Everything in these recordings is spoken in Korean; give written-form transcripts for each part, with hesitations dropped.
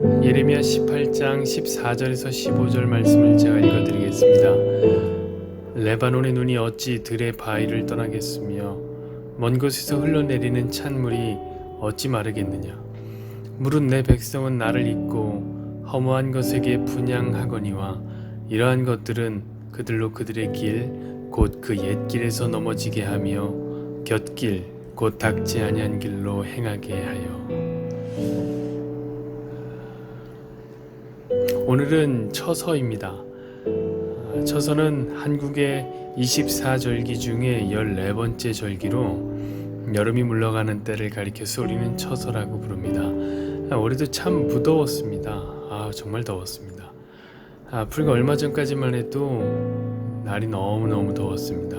예레미야 18장 14절에서 15절 말씀을 제가 읽어드리겠습니다. 레바논의 눈이 어찌 들의 바위를 떠나겠으며 먼 곳에서 흘러내리는 찬물이 어찌 마르겠느냐. 물은 내 백성은 나를 잊고 허무한 것에게 분향하거니와 이러한 것들은 그들로 그들의 길 곧 그 옛길에서 넘어지게 하며 곁길 곧 닥지 아니한 길로 행하게 하여. 오늘은 처서입니다. 처서는 한국의 24절기 중에 14번째 절기로 여름이 물러가는 때를 가리켜서 우리는 처서라고 부릅니다. 올해도 참 무더웠습니다. 정말 더웠습니다. 불과 얼마 전까지만 해도 날이 너무너무 더웠습니다.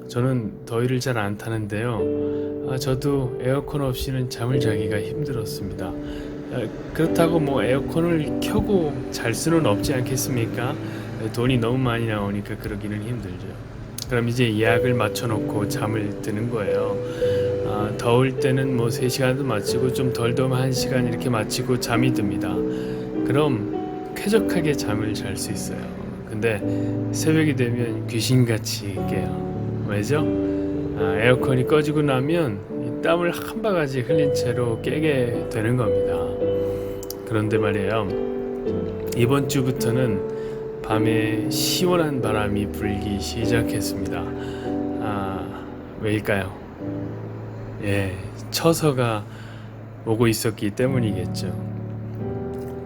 저는 더위를 잘 안 타는데요. 저도 에어컨 없이는 잠을 자기가 힘들었습니다. 그렇다고 에어컨을 켜고 잘 수는 없지 않겠습니까? 돈이 너무 많이 나오니까 그러기는 힘들죠. 그럼 이제 예약을 맞춰놓고 잠을 드는 거예요. 더울 때는 3시간도 마치고 좀 덜 더우면 1시간 이렇게 마치고 잠이 듭니다. 그럼 쾌적하게 잠을 잘 수 있어요. 근데 새벽이 되면 귀신같이 깨요. 왜죠? 에어컨이 꺼지고 나면 이 땀을 한 바가지 흘린 채로 깨게 되는 겁니다. 그런데 말이에요, 이번 주부터는 밤에 시원한 바람이 불기 시작했습니다. 왜일까요? 처서가 오고 있었기 때문이겠죠.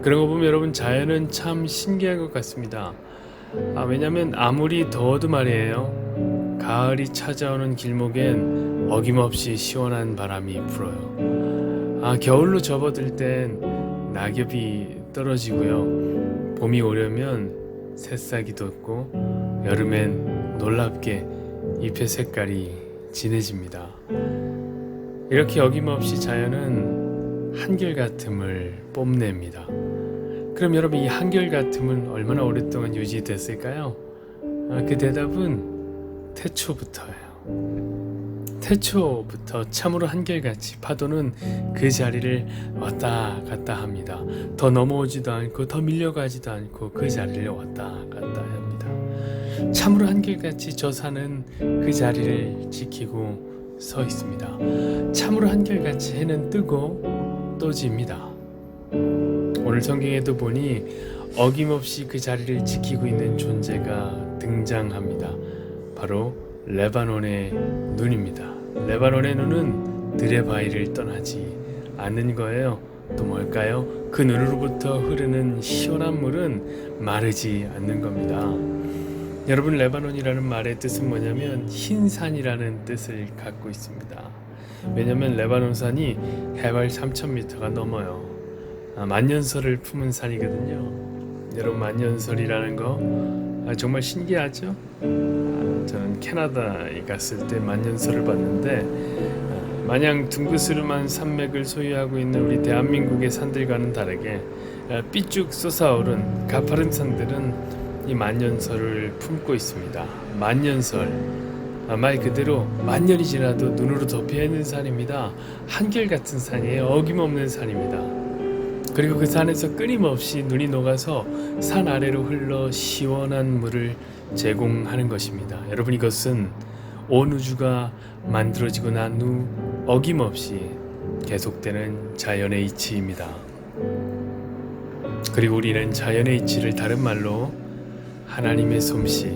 그런 거 보면 여러분, 자연은 참 신기한 것 같습니다. 왜냐면 아무리 더워도 말이에요, 가을이 찾아오는 길목엔 어김없이 시원한 바람이 불어요. 겨울로 접어들 땐 낙엽이 떨어지고요, 봄이 오려면 새싹이 돋고, 여름엔 놀랍게 잎의 색깔이 진해집니다. 이렇게 어김없이 자연은 한결같음을 뽐냅니다. 그럼 여러분, 이 한결같음은 얼마나 오랫동안 유지됐을까요? 그 대답은 태초부터예요. 태초부터 참으로 한결같이 파도는 그 자리를 왔다 갔다 합니다. 더 넘어오지도 않고 더 밀려가지도 않고 그 자리를 왔다 갔다 합니다. 참으로 한결같이 저 산은 그 자리를 지키고 서 있습니다. 참으로 한결같이 해는 뜨고 또 집니다. 오늘 성경에도 보니 어김없이 그 자리를 지키고 있는 존재가 등장합니다. 바로 레바논의 눈입니다. 레바논의 눈은 들의 바위를 떠나지 않는 거예요. 또 뭘까요? 그 눈으로부터 흐르는 시원한 물은 마르지 않는 겁니다. 여러분, 레바논이라는 말의 뜻은 뭐냐면 흰산이라는 뜻을 갖고 있습니다. 왜냐면 레바논산이 해발 3,000m가 넘어요. 만년설을 품은 산이거든요. 여러분, 만년설이라는 거 정말 신기하죠? 저는 캐나다에 갔을 때 만년설을 봤는데, 마냥 둥그스름한 산맥을 소유하고 있는 우리 대한민국의 산들과는 다르게 삐쭉 솟아오른 가파른 산들은 이 만년설을 품고 있습니다. 만년설, 말 그대로 만년이 지나도 눈으로 덮여있는 산입니다. 한결같은 산이에요. 어김없는 산입니다. 그리고 그 산에서 끊임없이 눈이 녹아서 산 아래로 흘러 시원한 물을 제공하는 것입니다. 여러분, 이것은 온 우주가 만들어지고 난 후 어김없이 계속되는 자연의 이치입니다. 그리고 우리는 자연의 이치를 다른 말로 하나님의 솜씨,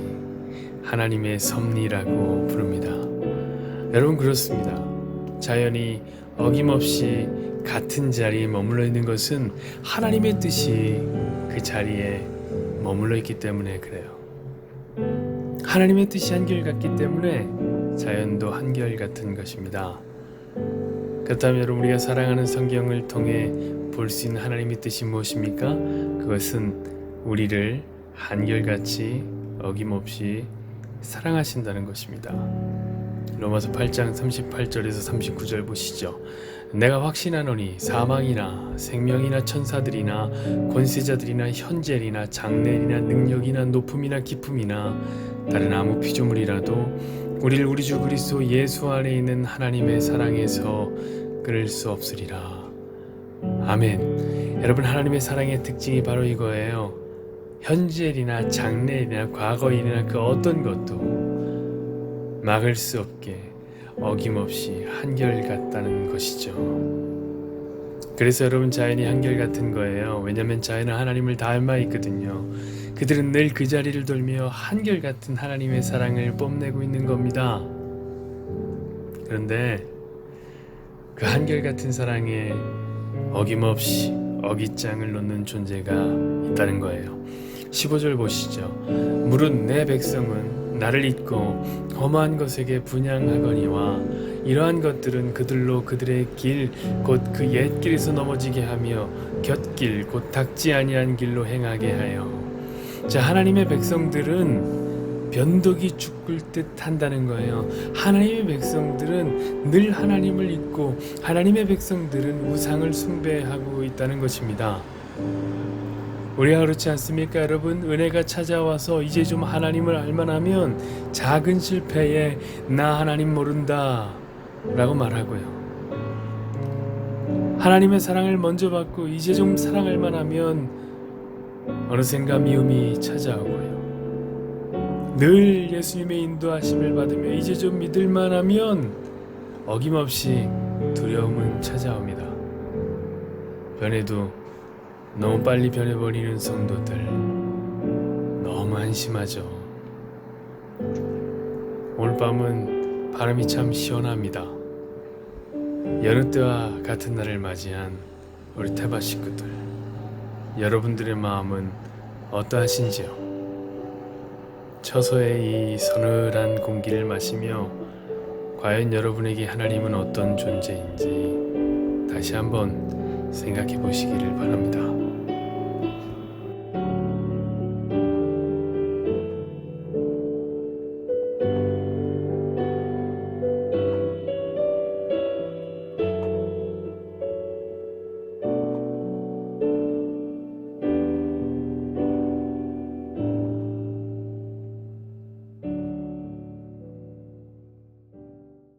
하나님의 섭리라고 부릅니다. 여러분, 그렇습니다. 자연이 어김없이 같은 자리에 머물러 있는 것은 하나님의 뜻이 그 자리에 머물러 있기 때문에 그래요. 하나님의 뜻이 한결같기 때문에 자연도 한결같은 것입니다. 그렇다면 여러분, 우리가 사랑하는 성경을 통해 볼 수 있는 하나님의 뜻이 무엇입니까? 그것은 우리를 한결같이 어김없이 사랑하신다는 것입니다. 로마서 8장 38절에서 39절 보시죠. 내가 확신하노니 사망이나 생명이나 천사들이나 권세자들이나 현재이나 장래이나 능력이나 높음이나 깊음이나 다른 아무 피조물이라도 우리를 우리 주 그리스도 예수 안에 있는 하나님의 사랑에서 끊을 수 없으리라. 아멘. 여러분, 하나님의 사랑의 특징이 바로 이거예요. 현재 일이나 장래일이나 과거일이나 그 어떤 것도 막을 수 없게 어김없이 한결같다는 것이죠. 그래서 여러분, 자연이 한결같은 거예요. 왜냐하면 자연은 하나님을 닮아 있거든요. 그들은 늘 그 자리를 돌며 한결같은 하나님의 사랑을 뽐내고 있는 겁니다. 그런데 그 한결같은 사랑에 어김없이 어깃장을 놓는 존재가 있다는 거예요. 15절 보시죠. 무릇 내 백성은 나를 잊고 험한 것에게 분향하거니와 이러한 것들은 그들로 그들의 길 곧 그 옛길에서 넘어지게 하며 곁길 곧 닦지 아니한 길로 행하게 하여. 자, 하나님의 백성들은 변덕이 죽을 듯 한다는 거예요. 하나님의 백성들은 늘 하나님을 잊고 하나님의 백성들은 우상을 숭배하고 있다는 것입니다. 우리가 그렇지 않습니까, 여러분? 은혜가 찾아와서 이제 좀 하나님을 알만하면 작은 실패에 나 하나님 모른다 라고 말하고요. 하나님의 사랑을 먼저 받고 이제 좀 사랑할 만하면 어느샌가 미움이 찾아오고요. 늘 예수님의 인도하심을 받으며 이제 좀 믿을 만하면 어김없이 두려움은 찾아옵니다. 변해도 너무 빨리 변해버리는 성도들, 너무 안심하죠. 오늘 밤은 바람이 참 시원합니다. 여느 때와 같은 날을 맞이한 우리 태바 식구들, 여러분들의 마음은 어떠하신지요? 처소의 이 서늘한 공기를 마시며 과연 여러분에게 하나님은 어떤 존재인지 다시 한번 생각해 보시기를 바랍니다.